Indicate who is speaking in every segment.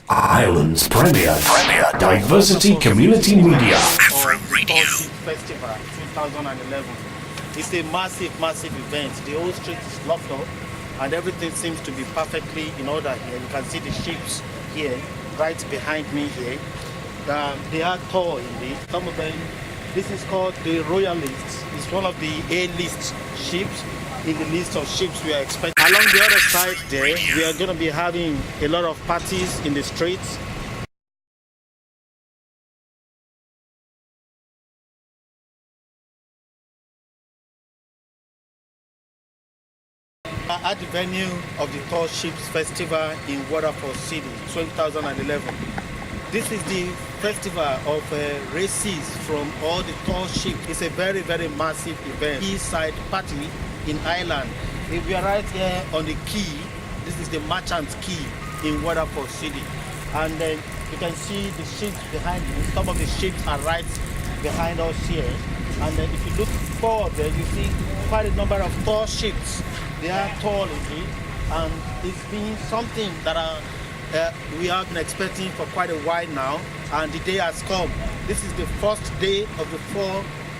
Speaker 1: Ireland's premier diversity community media.
Speaker 2: Afro Radio Festival 2011. It's a massive event. The whole street is locked up and everything seems to be perfectly in order here. You can see the ships here, right behind me here. They are tall indeed. Some of them, this is called the Royal List. It's one of the A-list ships in the list of ships we are expecting. Along the other side there, we are going to be having a lot of parties in the streets. At the venue of the Tall Ships Festival in Waterford City 2011. This is the festival of races from all the tall ships. It's a very massive event. Quayside party in Ireland. If we are right here on the quay, this is the Merchant Quay in Waterford City. And you can see the ships behind me. Some of the ships are right behind us here. And if you look forward there, you see quite a number of tall ships. They are tall indeed, and it's been something that we have been expecting for quite a while now, and the day has come. This is the first day of the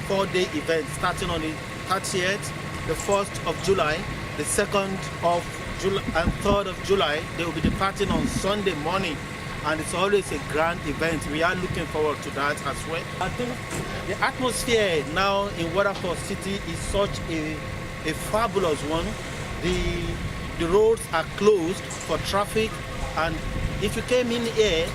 Speaker 2: four-day event, starting on the 30th, the 1st of July, the 2nd of July, and 3rd of July. They will be departing on Sunday morning, and it's always a grand event. We are looking forward to that as well. I think the atmosphere now in Waterford City is such a fabulous one. The roads are closed for traffic, and if you came in here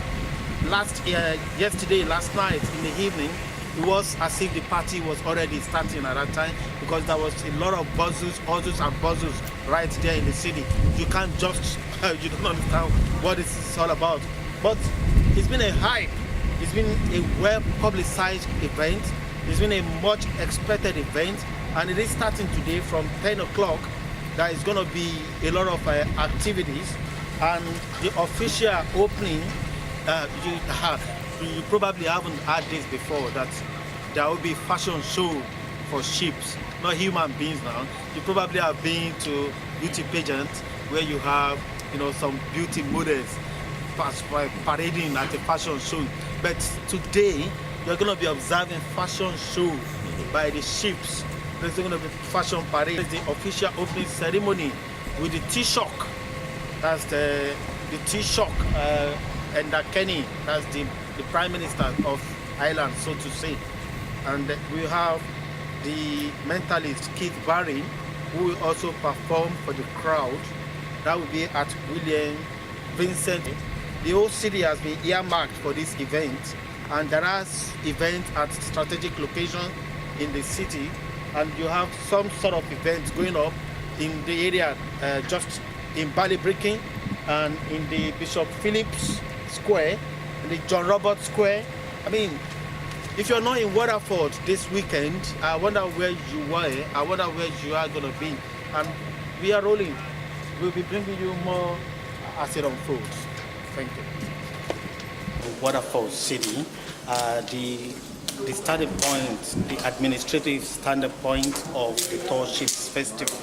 Speaker 2: last night in the evening, it was as if the party was already starting at that time, because there was a lot of buzzes right there in the city. You can't just you don't understand what this is all about. But it's been a hype. It's been a well publicized event. It's been a much expected event, and it is starting today from 10 o'clock. There is going to be a lot of activities, and the official opening, you probably haven't had this before, that there will be fashion show for ships, not human beings now. You probably have been to beauty pageants where you have, some beauty models parading at a fashion show. But today, you're going to be observing fashion show by the ships. There's going to be fashion parade. There's the official opening ceremony with the Taoiseach. That's the Taoiseach, and Kenny. That's the Prime Minister of Ireland, so to say. And we have the mentalist Keith Barry, who will also perform for the crowd. That will be at William Vincent. The whole city has been earmarked for this event, and there are events at strategic locations in the city. And you have some sort of events going up in the area, just in Ballybricking and in the Bishop Phillips Square, in the John Roberts Square. I mean, if you're not in Waterford this weekend, I wonder where you were. I wonder where you are going to be. And we are rolling. We'll be bringing you more as it unfolds. Thank you. Waterford City, the starting point, the administrative standard point of the Tall Ships Festival.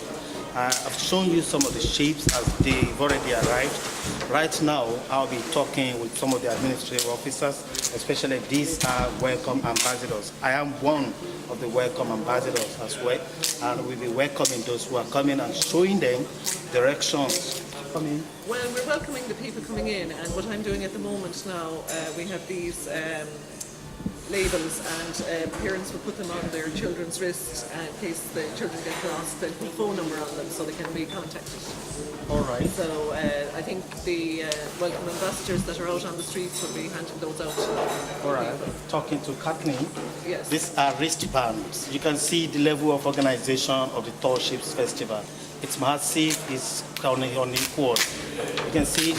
Speaker 2: I've shown you some of the ships as they've already arrived. Right now, I'll be talking with some of the administrative officers, especially these are welcome ambassadors. I am one of the welcome ambassadors as well, and we'll be welcoming those who are coming and showing them directions.
Speaker 3: Well, we're welcoming the people coming in, and what I'm doing at the moment now, we have these labels, and parents will put them on their children's wrists in case the children get lost. They'll put a phone number on them so they can be contacted.
Speaker 2: All right.
Speaker 3: So I think the welcome ambassadors that are out on the streets will be handing those out.
Speaker 2: All right. Talking to Kathleen.
Speaker 3: Yes.
Speaker 2: These are wristbands. You can see the level of organization of the Tall Ships Festival. It's massive. It's unequal. You can see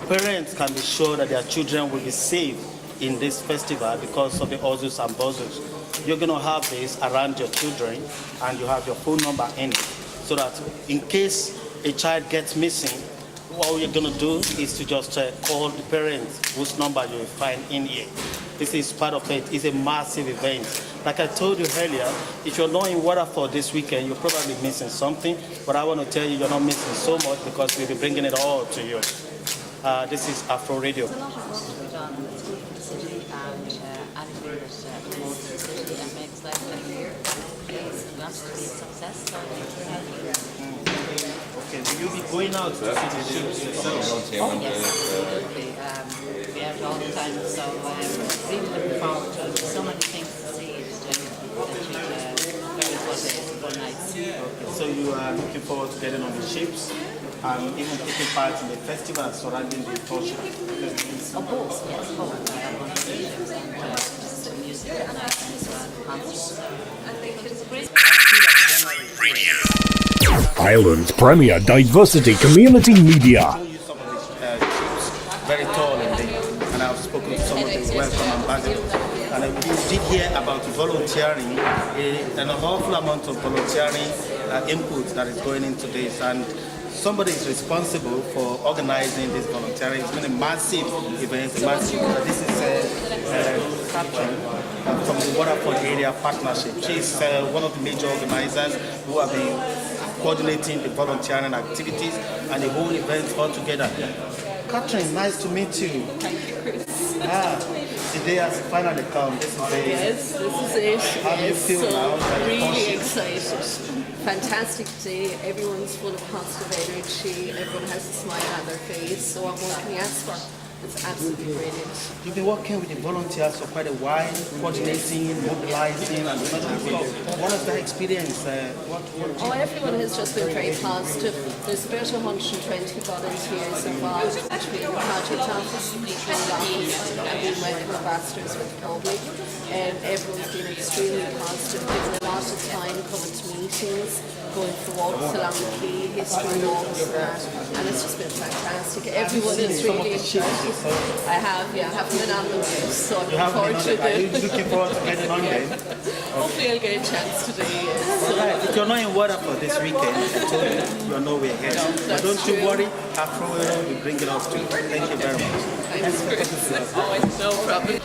Speaker 2: parents can be sure that their children will be safe in this festival because of the uzzles and buzzles. You're going to have this around your children, and you have your phone number in it, so that in case a child gets missing, what you're going to do is to just call the parents whose number you will find in here. This is part of it. It's a massive event. Like I told you earlier, if you're not in Waterford this weekend, you're probably missing something, but I want to tell you you're not missing so much because we'll be bringing it all to you. This is Afro Radio.
Speaker 4: There's a lot of work to be done, and it's good for the city, and anything that promotes the city and makes life better here is going to be a success. So
Speaker 2: Okay, will you be going out to see the ships yourself?
Speaker 4: oh yes, absolutely. We have it all the time, so really looking forward to it. So many things to see that you very good days and good nights.
Speaker 2: Okay, so you are looking forward to getting on the ships and even taking part in the festival surrounding the tall ship festivities?
Speaker 4: Of course, yes, both. DJs and just music and nights and so on, concerts. I think it's great.
Speaker 1: Ireland's premier diversity community media.
Speaker 2: I use some of these ships, very tall and I've spoken to some of the welcome ambassadors. And we did hear about volunteering, an awful amount of volunteering input that is going into this. And somebody is responsible for organizing this volunteering. It's been a massive event, this is Catherine from the Waterford area partnership. She's one of the major organizers who have been coordinating the volunteering activities and the whole event altogether. Catherine, nice to meet you.
Speaker 5: Thank you, Chris.
Speaker 2: The day has finally come. This is it.
Speaker 5: Yes, this is it.
Speaker 2: How do you feel
Speaker 5: so
Speaker 2: now?
Speaker 5: really excited. Fantastic day. Everyone's full of positive energy. Everyone has a smile on their face. So what more can you ask for? It's absolutely brilliant.
Speaker 2: You've been working with the volunteers for quite a while, coordinating, mobilizing, and what is that experience?
Speaker 5: Oh, everyone has just been very positive. There's about 120 volunteers involved between the project office, the control office, and we welcome ambassadors with the public. Everyone's been extremely positive, given a lot of time coming to meetings, going for walks along the quay, history walks, and it's just been fantastic. Everyone is really enjoying it. I haven't been on them yet, so I'm looking forward to
Speaker 2: Are you
Speaker 5: it.
Speaker 2: looking forward to getting on them?
Speaker 5: Hopefully I'll get a chance today, yes. So,
Speaker 2: Right. If you're not in Waterford this weekend, I told you, you're nowhere here. But don't you worry, Afro will bring it up to you. Thank you very much.
Speaker 5: thanks, Chris. No problem.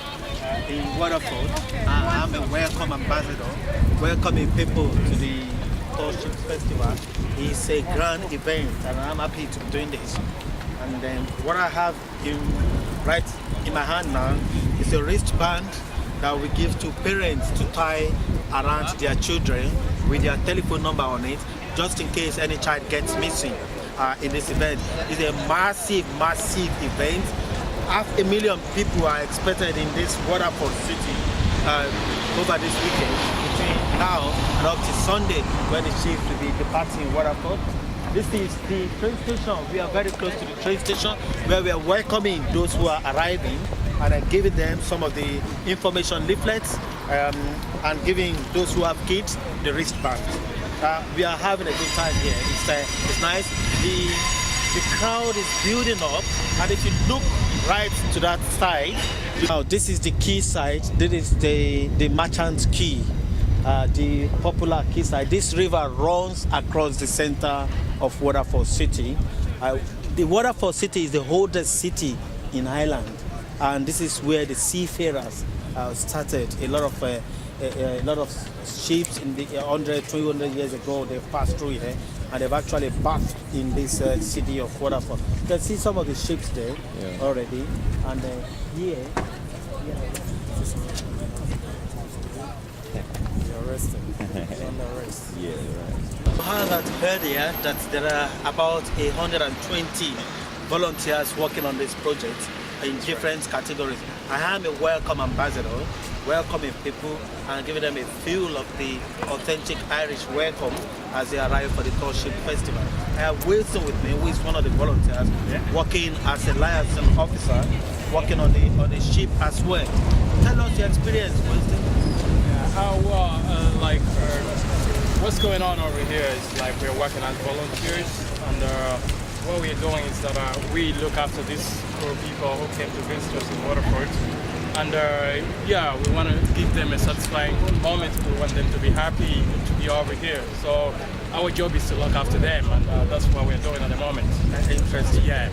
Speaker 2: In Waterford, I'm a welcome ambassador, welcoming people to the Tall Ships Festival. It's a grand event and I'm happy to be doing this. And then what I have right in my hand now is a wristband that we give to parents to tie around their children with their telephone number on it, just in case any child gets missing in this event. It's a massive event. 500,000 people are expected in this Waterford city over this weekend, between now and up to Sunday, when the ships will be departing Waterford. This is the train station. We are very close to the train station, where we are welcoming those who are arriving and giving them some of the information leaflets and giving those who have kids the wristband. We are having a good time here. It's nice. The crowd is building up, and if you look right to that side, now this is the quay side. This is the merchant quay, the popular quay side. This river runs across the center of Waterford City. The Waterford City is the oldest city in Ireland, and this is where the seafarers started. A lot of ships in the 100, 200 years ago, they passed through here, and they've actually bathed in this city of Waterford. You can see some of the ships there already, and here. You're resting. On the rest.
Speaker 6: Yeah, right.
Speaker 2: I heard here that there are about 120 volunteers working on this project in different categories. I am a welcome ambassador, welcoming people and giving them a feel of the authentic Irish welcome as they arrive for the Tall Ship Festival. I have Wilson with me, who is one of the volunteers, working as a liaison officer, working on the ship as well. Tell us your experience, Wilson.
Speaker 7: What's going on over here is like we're working as volunteers, and what we're doing is that we look after these poor people who came to visit us in Waterford, and we want to give them a satisfying moment. We want them to be happy to be over here. So our job is to look after them, and that's what we're doing at the moment.
Speaker 2: That's interesting.
Speaker 7: Yeah.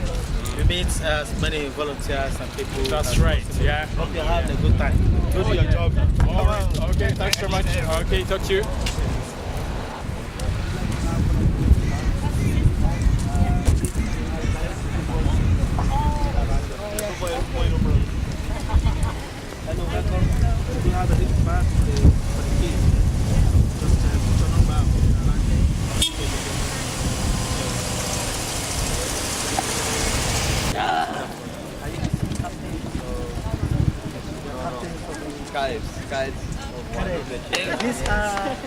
Speaker 2: You meet as many volunteers and people.
Speaker 7: That's right, yeah.
Speaker 2: Hope you're having a good time. Do your job.
Speaker 7: All right. Okay, thanks so much. Okay, talk to you.
Speaker 2: Hello, welcome. We have a little bag for the kids. Just put your number around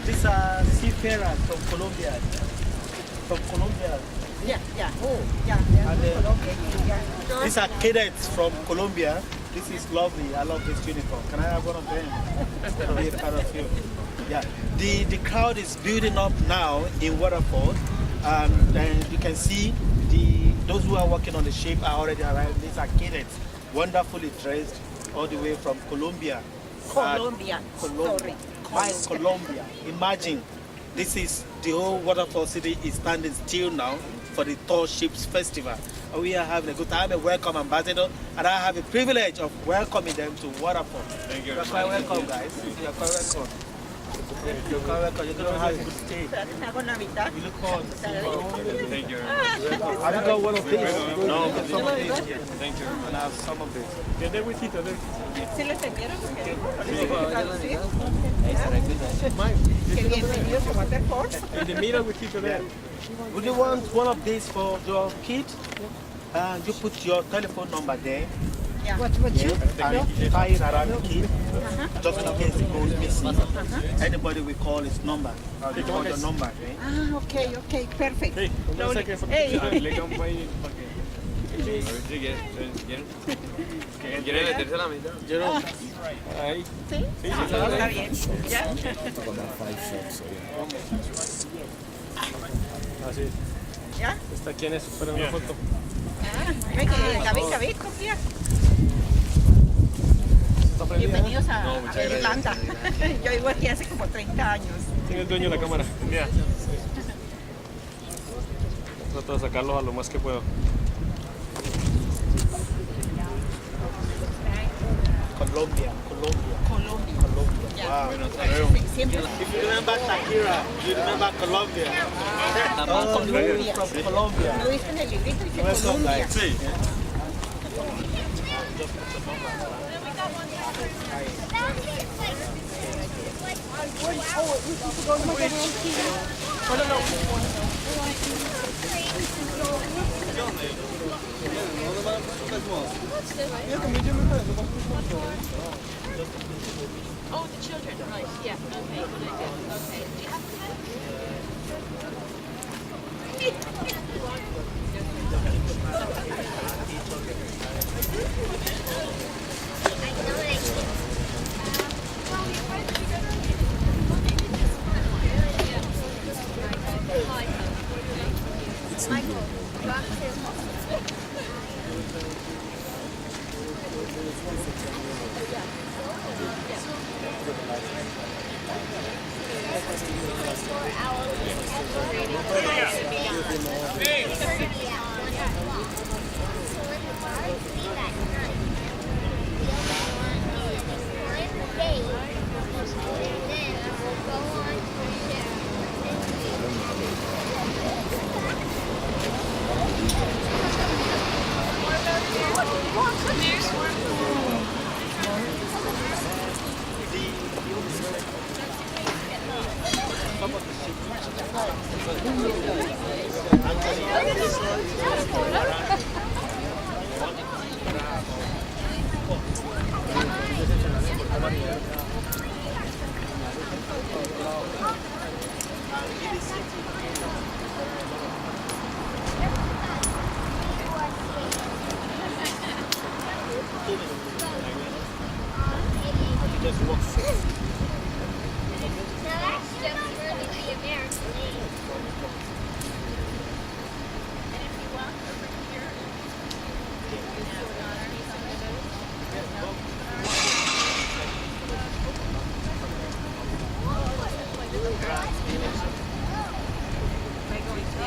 Speaker 2: These are seafarers from Colombia. From Colombia.
Speaker 6: Yeah.
Speaker 2: And, these are cadets from Colombia. This is lovely. I love this uniform. Can I have one of them? Be a part of you. Yeah. The crowd is building up now in Waterford. And you can see those who are working on the ship are already arrived. These are cadets, wonderfully dressed, all the way from Colombia.
Speaker 6: Colombia.
Speaker 2: Colombia. Colombia. Imagine, this is the whole Waterford city is standing still now for the Tall Ships Festival. And we are having a good time. I'm a welcome ambassador, and I have a privilege of welcoming them to Waterford. Thank you. You're quite welcome, guys. You're quite welcome. You're quite welcome. You're going to have a good stay. We look forward to seeing you.
Speaker 7: Thank you.
Speaker 2: Have you got one of these? No, some of these.
Speaker 7: Thank you.
Speaker 2: And I have some of this.
Speaker 7: Quede whisito,
Speaker 6: ¿Sí les entendieron? Porque
Speaker 2: Mine.
Speaker 6: que bienvenidos a Waterford.
Speaker 7: In the middle whisito there.
Speaker 2: Would you want one of these for your kid? You put your telephone number there.
Speaker 6: What you?
Speaker 2: And tie it around the kid, just in case it goes missing. Anybody will call his number. They call your number. Eh?
Speaker 6: Ah, okay, perfect.
Speaker 7: Hey, no sé qué fue.
Speaker 6: Hey.
Speaker 7: Le campo ahí para que. ¿Quiere meterse a la mitad? Ahí.
Speaker 6: ¿Sí? Está bien. ¿Ya?
Speaker 7: Así.
Speaker 6: ¿Ya?
Speaker 7: ¿Está quién es? Espera una foto.
Speaker 6: David, confía. Bienvenidos a Irlanda. Yo vivo aquí hace como 30 años.
Speaker 7: ¿Quién es el dueño de la cámara? Mira. Trato de sacarlos a lo más que puedo.
Speaker 2: Colombia.
Speaker 6: Yeah.
Speaker 2: Wow.
Speaker 6: Siempre.
Speaker 2: If you remember Shakira, you remember Colombia.
Speaker 6: Colombia.
Speaker 2: From Colombia.
Speaker 6: ¿Lo viste en el librito? Dice
Speaker 2: Welcome,
Speaker 6: Colombia.
Speaker 2: guys. Sí.
Speaker 5: Oh, the children, right, yeah, okay, good idea. Okay, do you have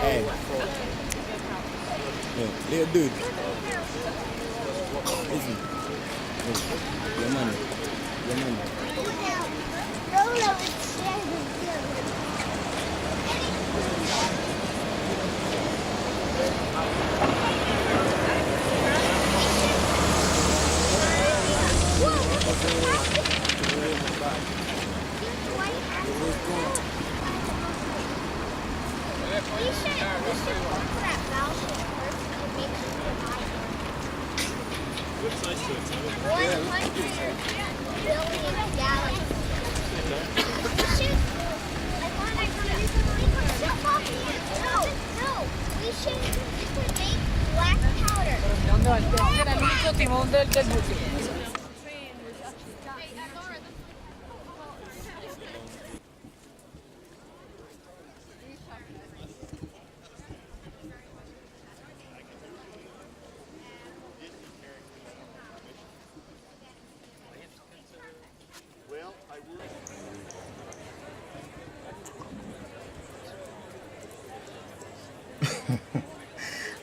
Speaker 8: Hey. Little dude. Easy. Your money.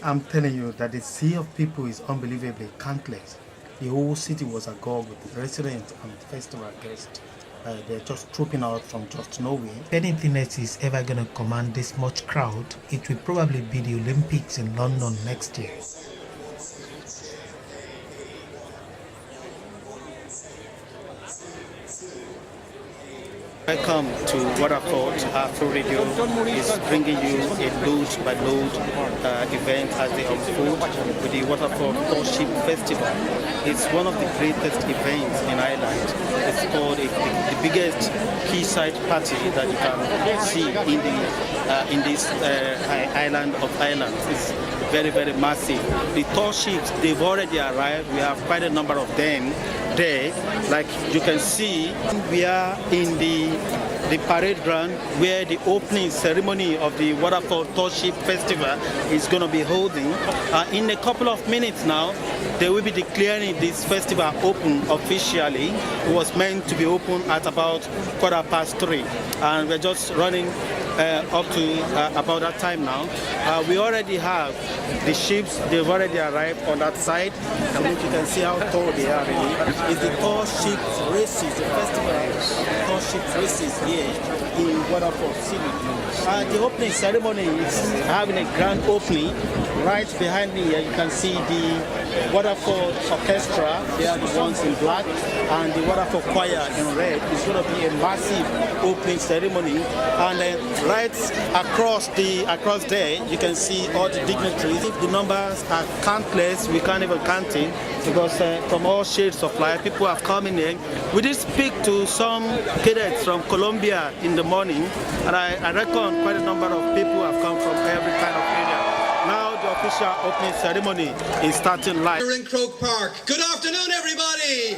Speaker 2: I'm telling you that the sea of people is unbelievably countless. The whole city was agog with residents and festival guests. They're just trooping out from just nowhere. If anything else is ever going to command this much crowd, it will probably be the Olympics in London next year. Welcome to Waterford. Afro Radio is bringing you a load by load event as they unfold with the Waterford Ship Festival. It's one of the greatest events in Ireland. It's called the biggest quayside party that you can see in this island of Ireland. It's very, very massive. The tall ships, they've already arrived. We have quite a number of them there. Like you can see, we are in the parade ground where the opening ceremony of the Waterford Tall Ship Festival is going to be holding. In a couple of minutes now, they will be declaring this festival open officially. It was meant to be open at about 3:15, and we're just running up to about that time now. We already have the ships, they've already arrived on that side, and look, you can see how tall they are really. It's the Tall Ships Races, the festival of Tall Ships Races here in Waterford City. The opening ceremony is having a grand opening. Right behind me here you can see the Waterford Orchestra, they are the ones in black, and the Waterford Choir in red. It's going to be a massive opening ceremony, and then right across there you can see all the dignitaries. The numbers are countless, we can't even count it, because from all shades of life people have come in here. We did speak to some cadets from Colombia in the morning, and I reckon quite a number of people have come from every kind of area. Now the official opening ceremony is starting live.
Speaker 9: We're in Croke Park. Good afternoon, everybody.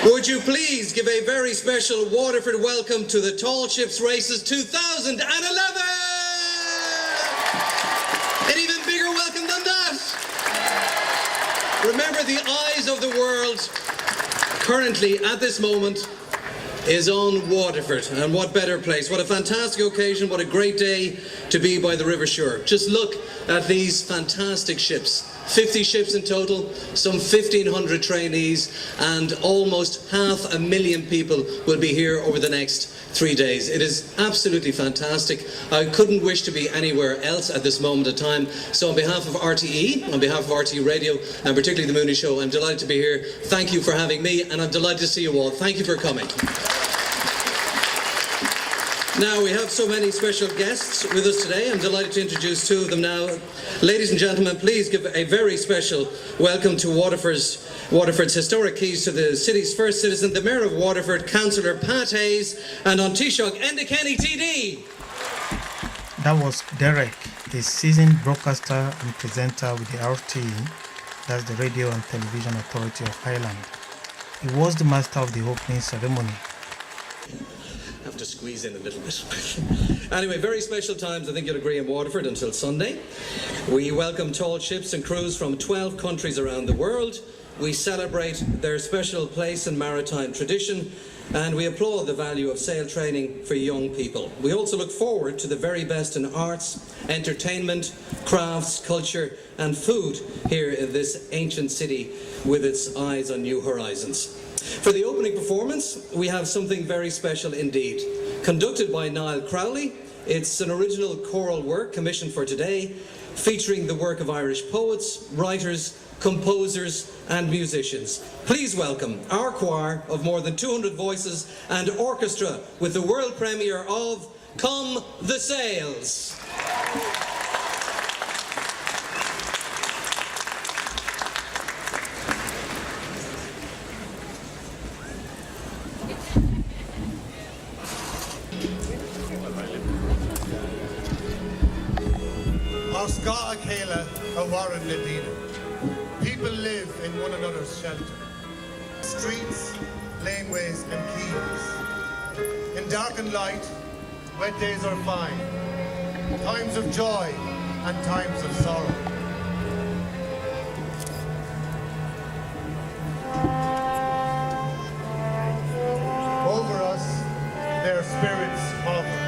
Speaker 9: Would you please give a very special Waterford welcome to the Tall Ships Races 2011? An even bigger welcome than that. Remember, the eyes of the world currently at this moment is on Waterford, and what better place, what a fantastic occasion, what a great day to be by the river shore. Just look at these fantastic ships. 50 ships in total, some 1,500 trainees, and almost 500,000 people will be here over the next 3 days. It is absolutely fantastic. I couldn't wish to be anywhere else at this moment of time. So on behalf of RTE, on behalf of RTE Radio, and particularly the Mooney Show, I'm delighted to be here. Thank you for having me, and I'm delighted to see you all. Thank you for coming. Now, we have so many special guests with us today. I'm delighted to introduce two of them now. Ladies and gentlemen, please give a very special welcome to Waterford's historic quays to the city's first citizen, the Mayor of Waterford, Councillor Pat Hayes, and on Taoiseach, Enda Kenny TD.
Speaker 2: That was Derek, a seasoned broadcaster and presenter with the RTE, that's the Radio and Television Authority of Ireland. He was the master of the opening ceremony.
Speaker 9: Have to squeeze in a little bit. Anyway, very special times, I think you'll agree, in Waterford until Sunday. We welcome tall ships and crews from 12 countries around the world. We celebrate their special place in maritime tradition, and we applaud the value of sail training for young people. We also look forward to the very best in arts, entertainment, crafts, culture and food here in this ancient city with its eyes on new horizons. For the opening performance, we have something very special indeed. Conducted by Niall Crowley, it's an original choral work commissioned for today, featuring the work of Irish poets, writers, composers and musicians. Please welcome our choir of more than 200 voices and orchestra with the world premiere of Come the Sails.
Speaker 10: Warren Ledina. People live in one another's shelter. Streets, laneways and quays. In dark and light, wet days are fine. Times of joy and times of sorrow. Over us, their spirits hover.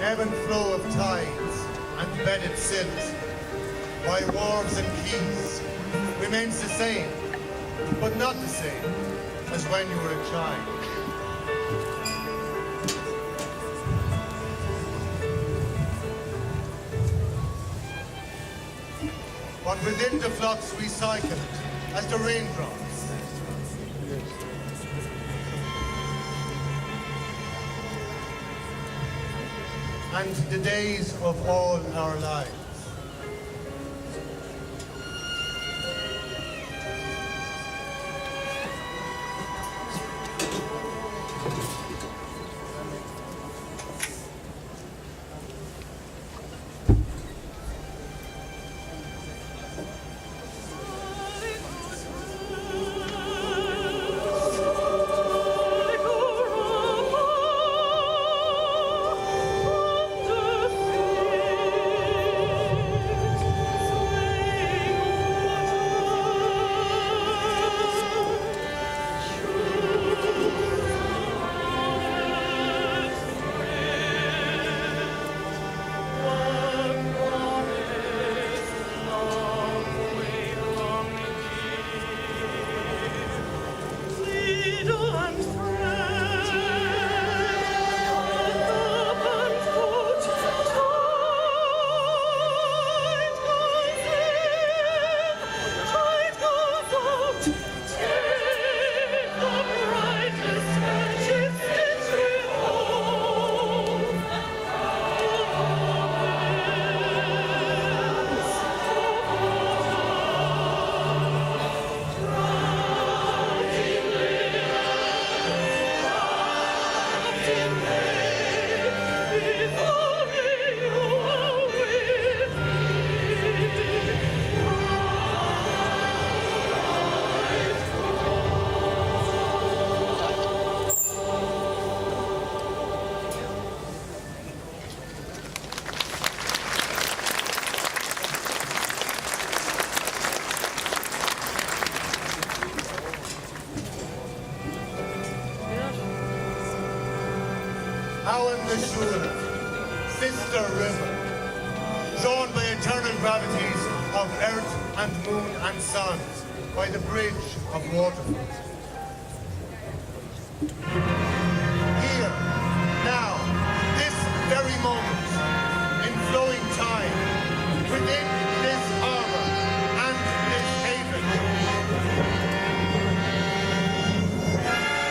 Speaker 10: Ebb and flow of tides and bedded sills by wharves and quays remains the same, but not the same as when you were a child. But within the flux recycled as the raindrops. And the days of all our lives. How in the Shula, Sister River, drawn by eternal gravities of earth and moon and sun, by the bridge of Waterford. Here, now, this very moment, in flowing time, within this harbour and this haven,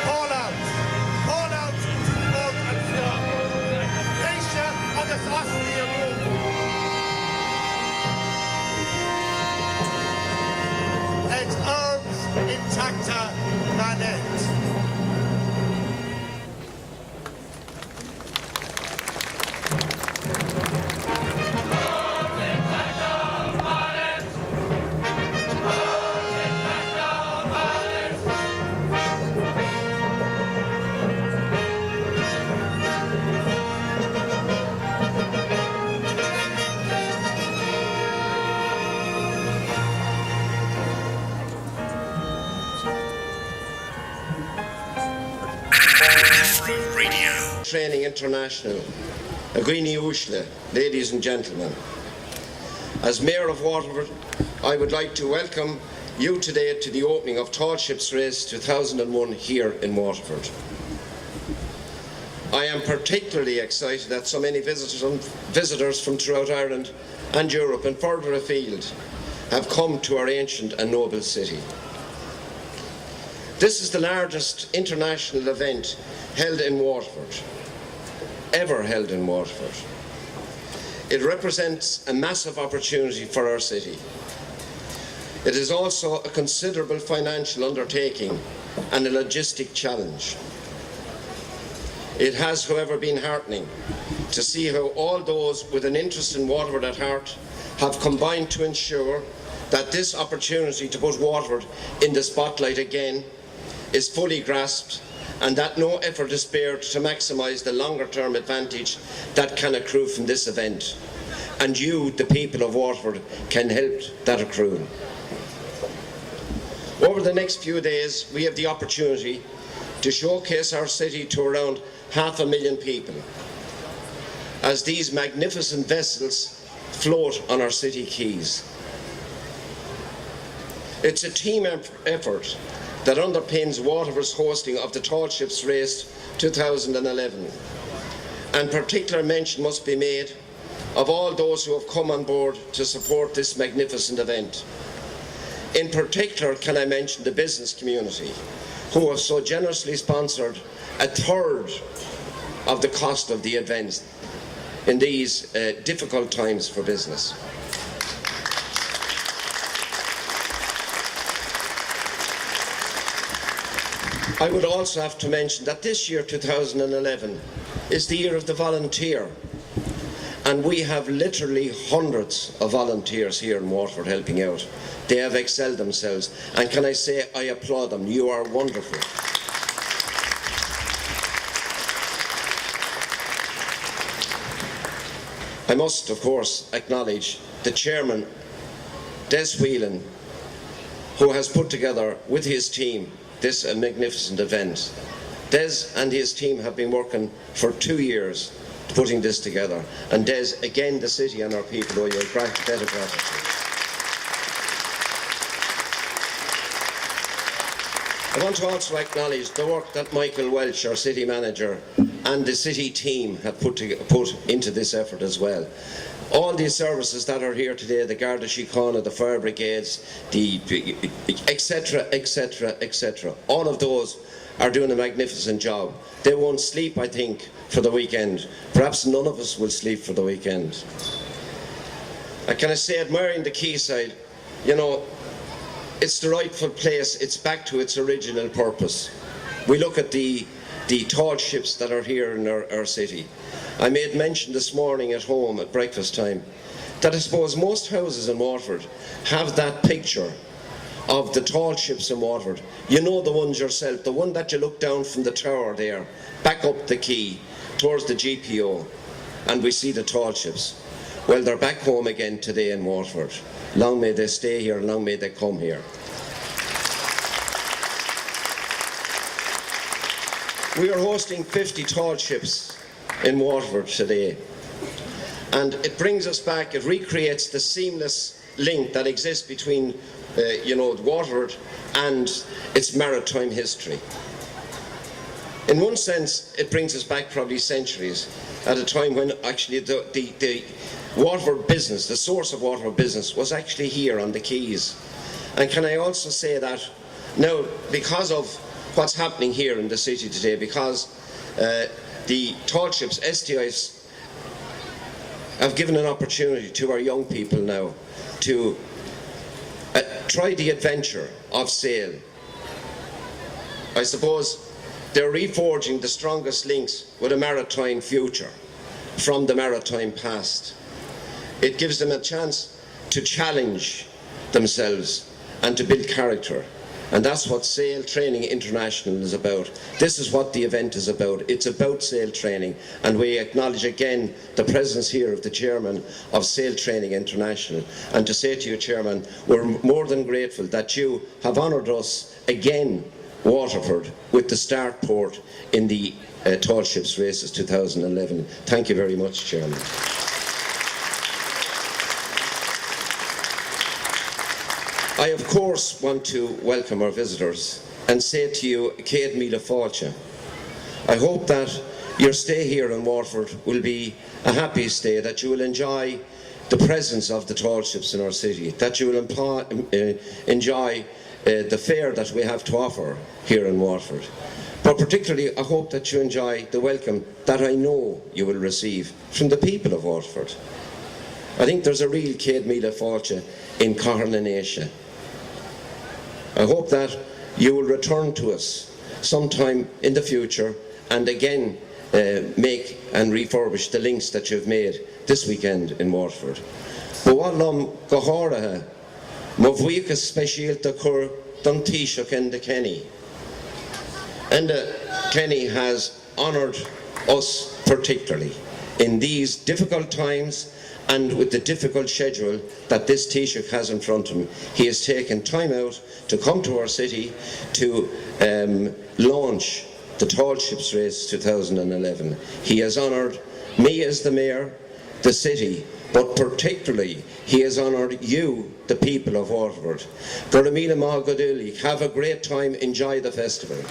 Speaker 10: call out to both and flow. Leisha agus asni agog. Et herbs intacta manet.
Speaker 11: Training International, Agini Ushle, ladies and gentlemen. As Mayor of Waterford, I would like to welcome you today to the opening of Tall Ships Race 2001 here in Waterford. I am particularly excited that so many visitors from throughout Ireland and Europe and further afield have come to our ancient and noble city. This is the largest international event held in Waterford, ever held in Waterford. It represents a massive opportunity for our city. It is also a considerable financial undertaking and a logistic challenge. It has, however, been heartening to see how all those with an interest in Waterford at heart have combined to ensure that this opportunity to put Waterford in the spotlight again is fully grasped, and that no effort is spared to maximise the longer-term advantage that can accrue from this event. And you, the people of Waterford, can help that accrue. Over the next few days, we have the opportunity to showcase our city to around 500,000 people as these magnificent vessels float on our city quays. It's a team effort that underpins Waterford's hosting of the Tall Ships Race 2011. And particular mention must be made of all those who have come on board to support this magnificent event. In particular, can I mention the business community, who have so generously sponsored a third of the cost of the event in these difficult times for business. I would also have to mention that this year, 2011, is the year of the volunteer. And we have literally hundreds of volunteers here in Waterford helping out. They have excelled themselves. And can I say, I applaud them. You are wonderful. I must, of course, acknowledge the chairman, Des Whelan, who has put together with his team this magnificent event. Des and his team have been working for 2 years putting this together. And Des, again, the city and our people owe you a great debt of gratitude. I want to also acknowledge the work that Michael Welch, our city manager, and the city team have put into this effort as well. All these services that are here today, the Garda Síochána, the fire brigades, the etc., etc., etc., all of those are doing a magnificent job. They won't sleep, I think, for the weekend. Perhaps none of us will sleep for the weekend. Can I say, admiring the quayside, you know, it's the rightful place. It's back to its original purpose. We look at the tall ships that are here in our city. I made mention this morning at home at breakfast time that I suppose most houses in Waterford have that picture of the tall ships in Waterford. You know the ones yourself, the one that you look down from the tower there, back up the quay towards the GPO, and we see the tall ships. Well, they're back home again today in Waterford. Long may they stay here, long may they come here. We are hosting 50 tall ships in Waterford today. And it brings us back, it recreates the seamless link that exists between Waterford and its maritime history. In one sense, it brings us back probably centuries, at a time when actually the Waterford business, the source of Waterford business, was actually here on the Quays. And can I also say that now, because of what's happening here in the city today, because the tall ships, STIs, have given an opportunity to our young people now to try the adventure of sail. I suppose they're reforging the strongest links with a maritime future from the maritime past. It gives them a chance to challenge themselves and to build character. And that's what Sail Training International is about. This is what the event is about. It's about sail training. And we acknowledge again the presence here of the chairman of Sail Training International. And to say to you, Chairman, we're more than grateful that you have honoured us again, Waterford, with the start port in the Tall Ships Races 2011. Thank you very much, Chairman. I, of course, want to welcome our visitors and say to you, Céad Míle Fáilte. I hope that your stay here in Waterford will be a happy stay, that you will enjoy the presence of the tall ships in our city, that you will enjoy the fare that we have to offer here in Waterford. But particularly, I hope that you enjoy the welcome that I know you will receive from the people of Waterford. I think there's a real Céad Míle Fáilte in Carnanésia. I hope that you will return to us sometime in the future and again make and refurbish the links that you've made this weekend in Waterford. Bwalom gohoraha, mavwika specialta kur don Taoiseach Enda Kenny. Enda Kenny has honoured us particularly in these difficult times, and with the difficult schedule that this Taoiseach has in front of him. He has taken time out to come to our city to launch the Tall Ships Race 2011. He has honoured me as the Mayor, the city, but particularly he has honoured you, the people of Waterford. Gormila Malgaduli, have a great time, enjoy the festival.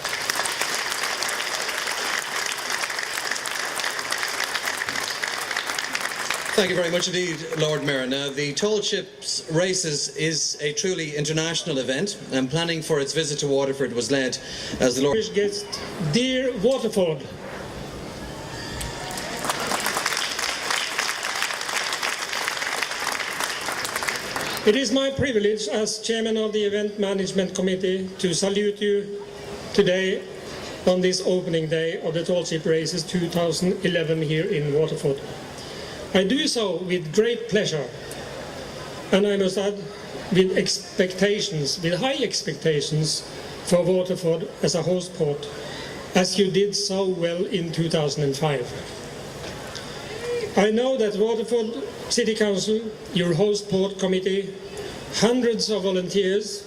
Speaker 9: Thank you very much indeed, Lord Mayor. Now, the Tall Ships Races is a truly international event, and planning for its visit to Waterford was led as the Lord...
Speaker 12: Guest, dear Waterford, it is my privilege as Chairman of the Event Management Committee to salute you today on this opening day of the Tall Ship Races 2011 here in Waterford. I do so with great pleasure, and I must add, with high expectations for Waterford as a host port, as you did so well in 2005. I know that Waterford City Council, your host port committee, hundreds of volunteers,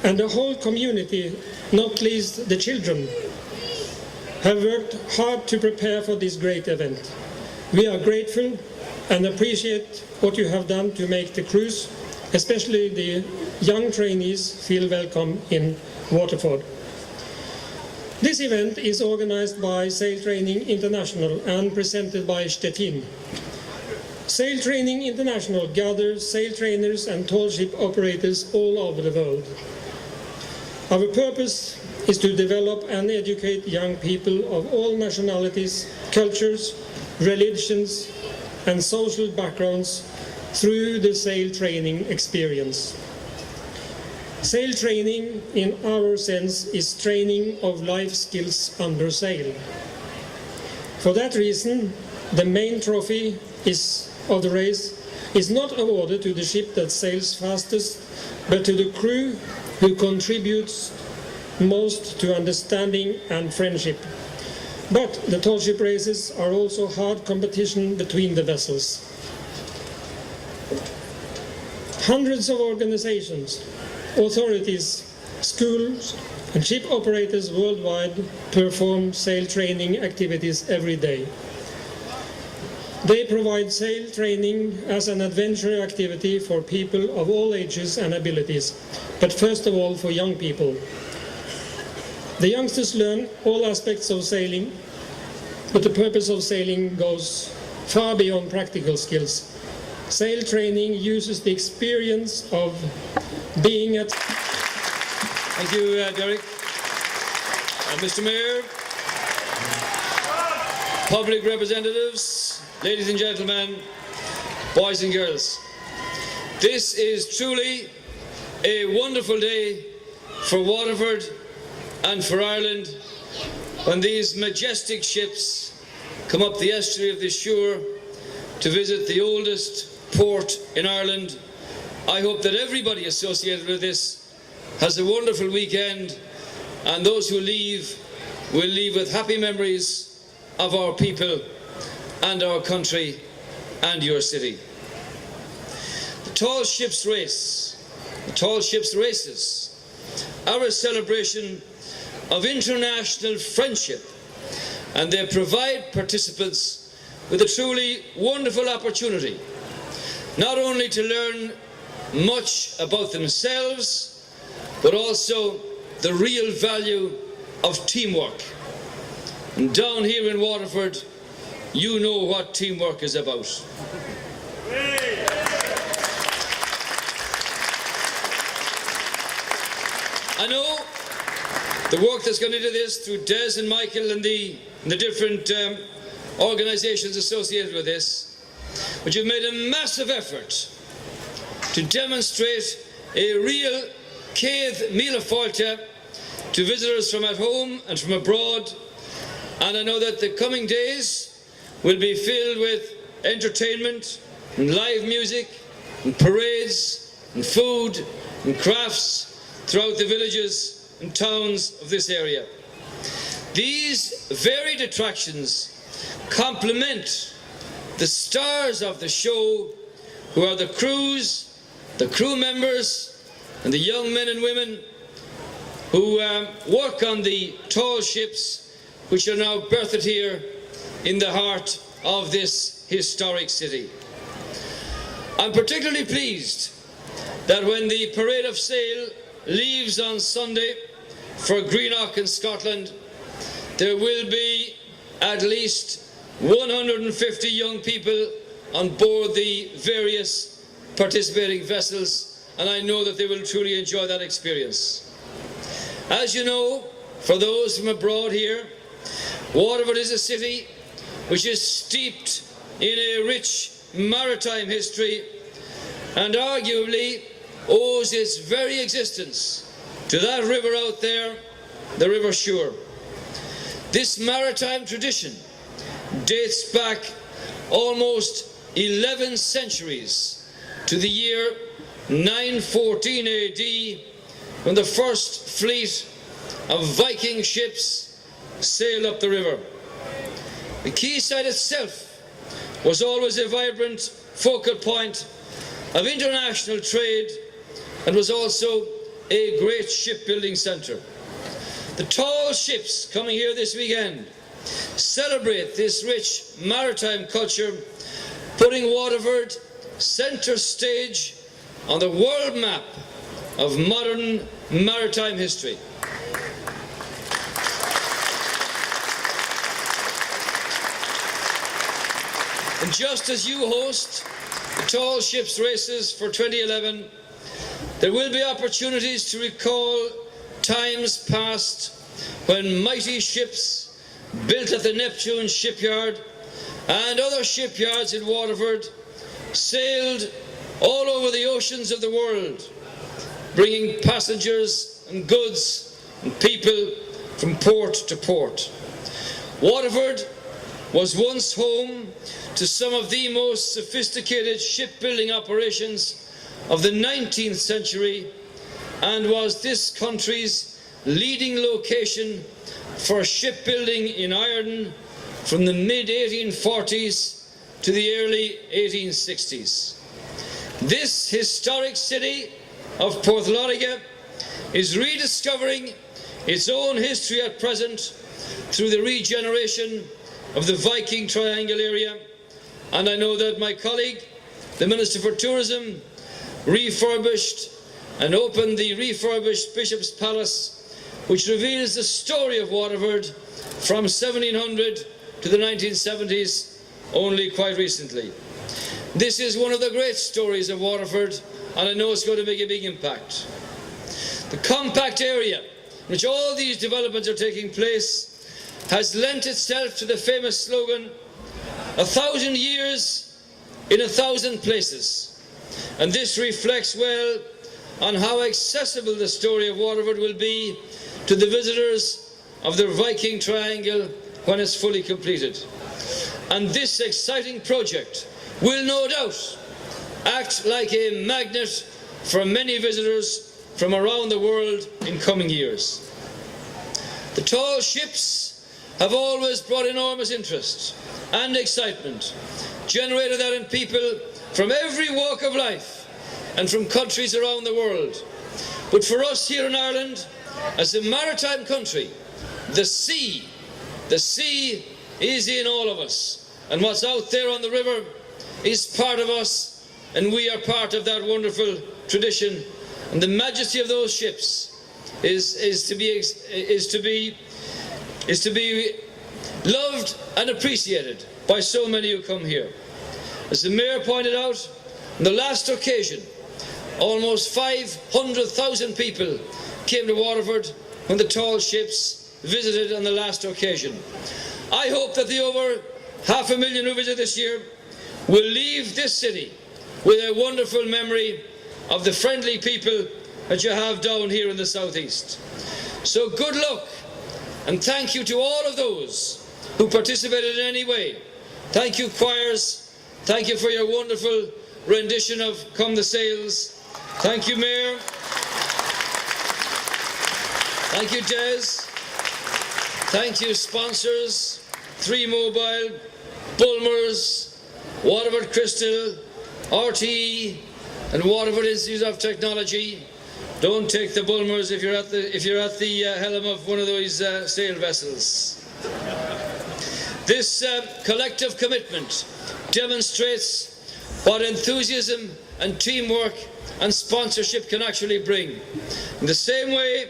Speaker 12: and the whole community, not least the children, have worked hard to prepare for this great event. We are grateful and appreciate what you have done to make the crews, especially the young trainees, feel welcome in Waterford. This event is organized by Sail Training International and presented by Stettin. Sail Training International gathers sail trainers and tall ship operators all over the world. Our purpose is to develop and educate young people of all nationalities, cultures, religions, and social backgrounds through the sail training experience. Sail training, in our sense, is training of life skills under sail. For that reason, the main trophy of the race is not awarded to the ship that sails fastest, but to the crew who contributes most to understanding and friendship. But the tall ship races are also hard competition between the vessels. Hundreds of organizations, authorities, schools, and ship operators worldwide perform sail training activities every day. They provide sail training as an adventure activity for people of all ages and abilities, but first of all for young people. The youngsters learn all aspects of sailing, but the purpose of sailing goes far beyond practical skills. Sail training uses the experience of being at...
Speaker 13: Thank you, Derek. Mr. Mayor, public representatives, ladies and gentlemen, boys and girls. This is truly a wonderful day for Waterford and for Ireland when these majestic ships come up the estuary of the Suir to visit the oldest port in Ireland. I hope that everybody associated with this has a wonderful weekend, and those who leave will leave with happy memories of our people and our country and your city. The Tall Ships Race, the Tall Ships Races, are a celebration of international friendship, and they provide participants with a truly wonderful opportunity not only to learn much about themselves, but also the real value of teamwork. And down here in Waterford, you know what teamwork is about. I know the work that's gone into this through Des and Michael and the different organisations associated with this, but you've made a massive effort to demonstrate a real Quays Míle Fáilte to visitors from at home and from abroad, and I know that the coming days will be filled with entertainment and live music and parades and food and crafts throughout the villages and towns of this area. These varied attractions complement the stars of the show, who are the crews, the crew members, and the young men and women who work on the tall ships which are now berthed here in the heart of this historic city. I'm particularly pleased that when the Parade of Sail leaves on Sunday for Greenock in Scotland, there will be at least 150 young people on board the various participating vessels, and I know that they will truly enjoy that experience. As you know, for those from abroad here, Waterford is a city which is steeped in a rich maritime history and arguably owes its very existence to that river out there, the River Suir. This maritime tradition dates back almost 11 centuries to the year 914 AD, when the first fleet of Viking ships sailed up the river. The quayside itself was always a vibrant focal point of international trade and was also a great shipbuilding centre. The tall ships coming here this weekend celebrate this rich maritime culture, putting Waterford centre stage on the world map of modern maritime history. And just as you host the Tall Ships Races for 2011, there will be opportunities to recall times past when mighty ships built at the Neptune shipyard and other shipyards in Waterford sailed all over the oceans of the world, bringing passengers and goods and people from port to port. Waterford was once home to some of the most sophisticated shipbuilding operations of the 19th century and was this country's leading location for shipbuilding in Ireland from the mid-1840s to the early 1860s. This historic city of Porthloddiga is rediscovering its own history at present through the regeneration of the Viking Triangle area And I know that my colleague, the Minister for Tourism, refurbished and opened the refurbished Bishop's Palace, which reveals the story of Waterford from 1700 to the 1970s, only quite recently. This is one of the great stories of Waterford, and I know it's going to make a big impact. The compact area in which all these developments are taking place has lent itself to the famous slogan, 1,000 years in 1,000 places. And this reflects well on how accessible the story of Waterford will be to the visitors of the Viking Triangle when it's fully completed. And this exciting project will no doubt act like a magnet for many visitors from around the world in coming years. The tall ships have always brought enormous interest and excitement, generated that in people from every walk of life and from countries around the world. But for us here in Ireland, as a maritime country, the sea is in all of us. And what's out there on the river is part of us, and we are part of that wonderful tradition. And the majesty of those ships is to be loved and appreciated by so many who come here. As the Mayor pointed out, on the last occasion, almost 500,000 people came to Waterford when the tall ships visited on the last occasion. I hope that the over 500,000 who visit this year will leave this city with a wonderful memory of the friendly people that you have down here in the southeast. So good luck, and thank you to all of those who participated in any way. Thank you, choirs. Thank you for your wonderful rendition of Come the Sails. Thank you, Mayor. Thank you, Des. Thank you, sponsors, 3 Mobile, Bulmers, Waterford Crystal, RTE, and Waterford Institute of Technology. Don't take the Bulmers if you're at the helm of one of those sail vessels. This collective commitment demonstrates what enthusiasm and teamwork and sponsorship can actually bring. In the same way,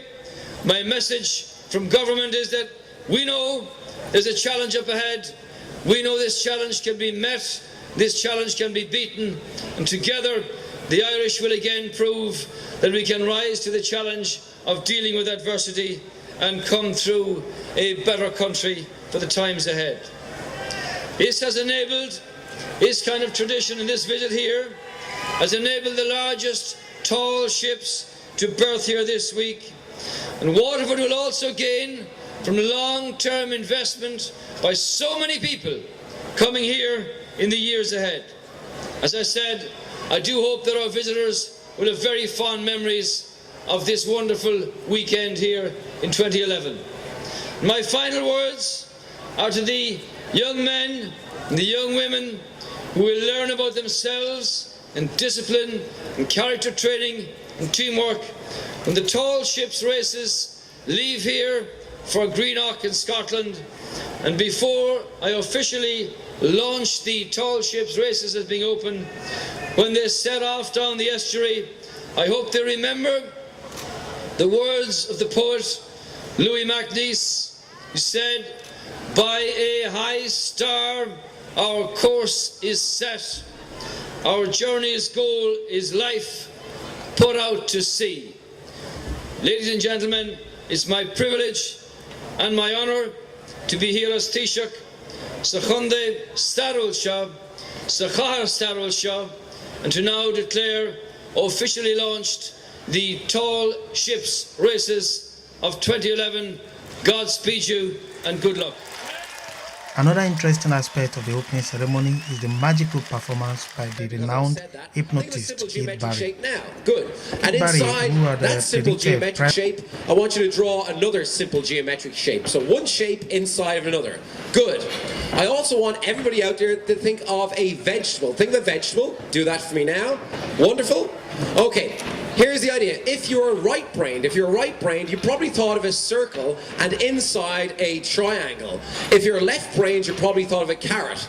Speaker 13: my message from government is that we know there's a challenge up ahead. We know this challenge can be met, this challenge can be beaten, and together the Irish will again prove that we can rise to the challenge of dealing with adversity and come through a better country for the times ahead. This has enabled, this kind of tradition in this visit here, has enabled the largest tall ships to berth here this week. And Waterford will also gain from long-term investment by so many people coming here in the years ahead. As I said, I do hope that our visitors will have very fond memories of this wonderful weekend here in 2011. My final words are to the young men and the young women who will learn about themselves and discipline and character training and teamwork when the tall ships races leave here for Greenock in Scotland. And before I officially launch the tall ships races as being open, when they set off down the estuary, I hope they remember the words of the poet Louis MacNeice, who said, "By a high star our course is set, our journey's goal is life put out to sea." Ladies and gentlemen, it's my privilege and my honour to be here as Taoiseach sa chunde Starul Shah, sa Chahar Starul Shah, and to now declare officially launched the tall ships races of 2011. Godspeed you and good luck.
Speaker 14: Another interesting aspect of the opening ceremony is the magical performance by the renowned hypnotist Kid Barry.
Speaker 15: Good. And inside that simple geometric shape, I want you to draw another simple geometric shape. So one shape inside of another. Good. I also want everybody out there to think of a vegetable. Think of a vegetable. Do that for me now. Wonderful. Okay. Here's the idea. If you're right-brained, you probably thought of a circle and inside a triangle. If you're left-brained, you probably thought of a carrot.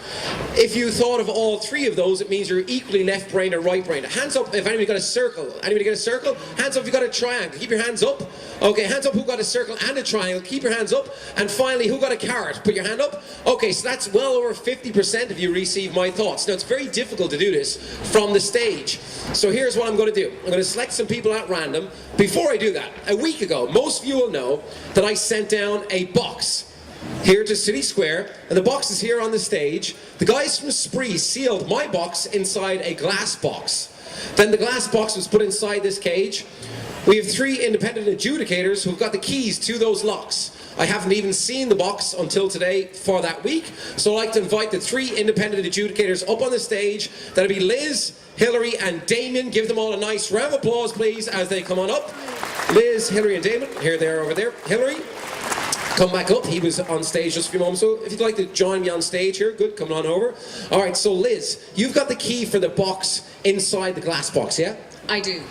Speaker 15: If you thought of all three of those, it means you're equally left-brained or right-brained. Hands up if anybody got a circle. Anybody get a circle? Hands up if you got a triangle. Keep your hands up. Okay, hands up who got a circle and a triangle. Keep your hands up. And finally, who got a carrot? Put your hand up. Okay, so that's well over 50% of you receive my thoughts. Now, it's very difficult to do this from the stage. So here's what I'm going to do. I'm going to select some people at random. Before I do that, a week ago, most of you will know that I sent down a box here to City Square, and the box is here on the stage. The guys from Spree sealed my box inside a glass box. Then the glass box was put inside this cage. We have 3 independent adjudicators who've got the keys to those locks. I haven't even seen the box until today for that week, so I'd like to invite the 3 independent adjudicators up on the stage. That'll be Liz, Hilary and Damien. Give them all a nice round of applause, please, as they come on up. Liz, Hilary and Damien, here they are over there. Hilary, come back up. He was on stage just a few moments ago. If you'd like to join me on stage here, good, come on over. All right, so Liz, you've got the key for the box inside the glass box, yeah?
Speaker 16: I do.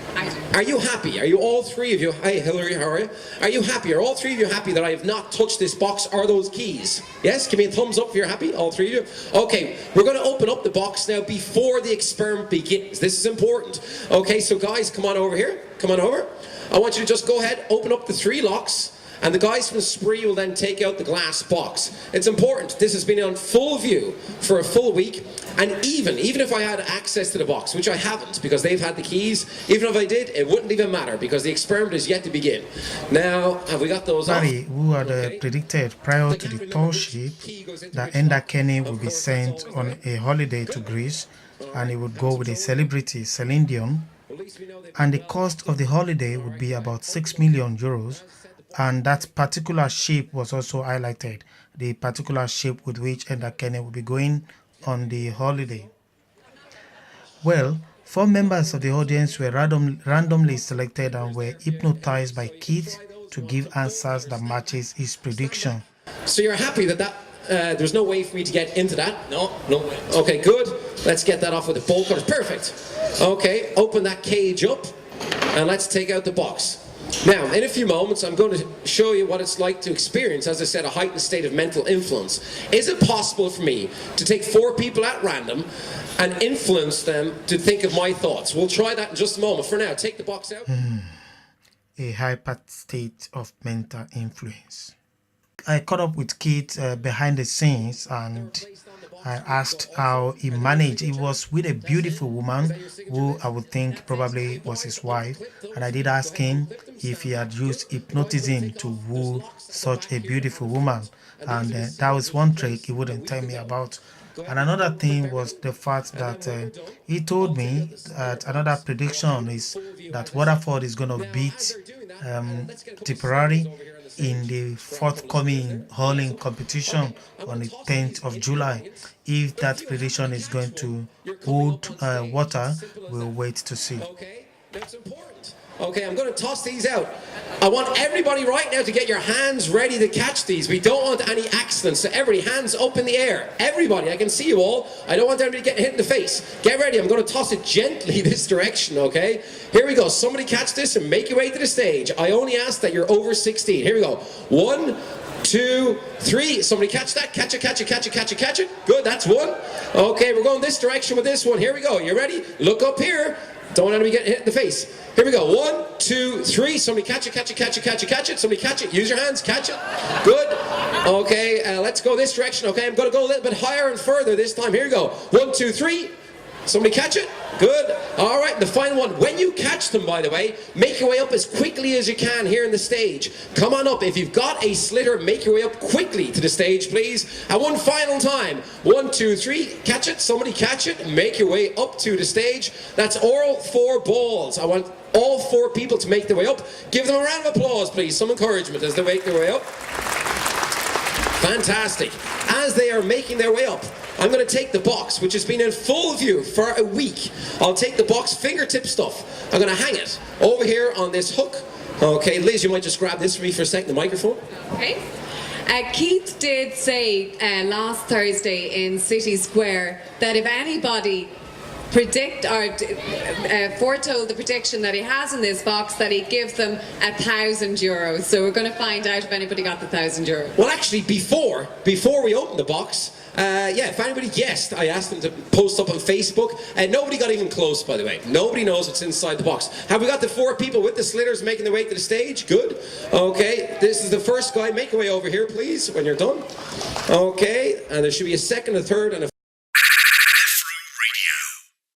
Speaker 15: Are you happy? Are you all 3 of you? Hey, Hilary, how are you? Are you happy? Are all 3 of you happy that I have not touched this box or those keys? Yes? Give me a thumbs up if you're happy, all 3 of you. Okay, we're going to open up the box now before the experiment begins. This is important. Okay, so guys, come on over here. Come on over. I want you to just go ahead, open up the 3 locks. And the guys from Spree will then take out the glass box. It's important. This has been on full view for a full week. And even if I had access to the box, which I haven't because they've had the keys, even if I did, it wouldn't even matter because the experiment is yet to begin. Now, have we got those off?
Speaker 14: Who had predicted prior to the tall ship that Enda Kenny would be sent on a holiday to Greece and he would go with a celebrity, Celine Dion. And the cost of the holiday would be about 6 million euros. And that particular ship was also highlighted, the particular ship with which Enda Kenny will be going on the holiday. Well, 4 members of the audience were randomly selected and were hypnotized by Keith to give answers that matches his prediction.
Speaker 15: So you're happy that there's no way for me to get into that? No way. Okay, good. Let's get that off with the bolt cutters. Perfect. Okay, open that cage up and let's take out the box. Now, in a few moments, I'm going to show you what it's like to experience, as I said, a heightened state of mental influence. Is it possible for me to take 4 people at random and influence them to think of my thoughts? We'll try that in just a moment. For now, take the box out.
Speaker 14: A hyper state of mental influence. I caught up with Keith behind the scenes and I asked how he managed. He was with a beautiful woman who I would think probably was his wife. And I did ask him if he had used hypnotism to woo such a beautiful woman. And that was one trick he wouldn't tell me about. And another thing was the fact that he told me that another prediction is that Waterford is going to beat Tipperary in the forthcoming hurling competition on the 10th of July. If that prediction is going to hold water, we'll wait to see.
Speaker 15: Okay, that's important. Okay, I'm going to toss these out. I want everybody right now to get your hands ready to catch these. We don't want any accidents, so everybody, hands up in the air. Everybody, I can see you all. I don't want everybody getting hit in the face. Get ready, I'm going to toss it gently this direction, okay? Here we go. Somebody catch this and make your way to the stage. I only ask that you're over 16. Here we go. 1, 2, 3. Somebody catch that. Catch it, catch it, catch it, catch it, catch it. Good, that's 1. Okay, we're going this direction with this one. Here we go. You ready? Look up here. Don't want anybody getting hit in the face. Here we go. 1, 2, 3. Somebody catch it, catch it, catch it, catch it, catch it. Somebody catch it. Use your hands. Catch it. Good. Okay, let's go this direction. Okay, I'm going to go a little bit higher and further this time. Here we go. 1, 2, 3. Somebody catch it. Good. All right, the final one. When you catch them, by the way, make your way up as quickly as you can here in the stage. Come on up. If you've got a slitter, make your way up quickly to the stage, please. And one final time. 1, 2, 3. Catch it. Somebody catch it. Make your way up to the stage. That's all 4 balls. I want all 4 people to make their way up. Give them a round of applause, please. Some encouragement as they make their way up. Fantastic. As they are making their way up, I'm going to take the box, which has been in full view for a week. I'll take the box, fingertip stuff. I'm going to hang it over here on this hook. Okay, Liz, you might just grab this for me for a second, the microphone.
Speaker 16: Okay. Keith did say last Thursday in City Square that if anybody predict or foretold the prediction that he has in this box that he'd give them €1,000. So we're going to find out if anybody got the €1,000.
Speaker 15: Well, actually, before we opened the box, yeah, if anybody guessed, I asked them to post up on Facebook, and nobody got even close, by the way. Nobody knows what's inside the box. Have we got the 4 people with the slitters making their way to the stage? Good. Okay, this is the first guy. Make your way over here, please, when you're done. Okay, and there should be a second, a third, and a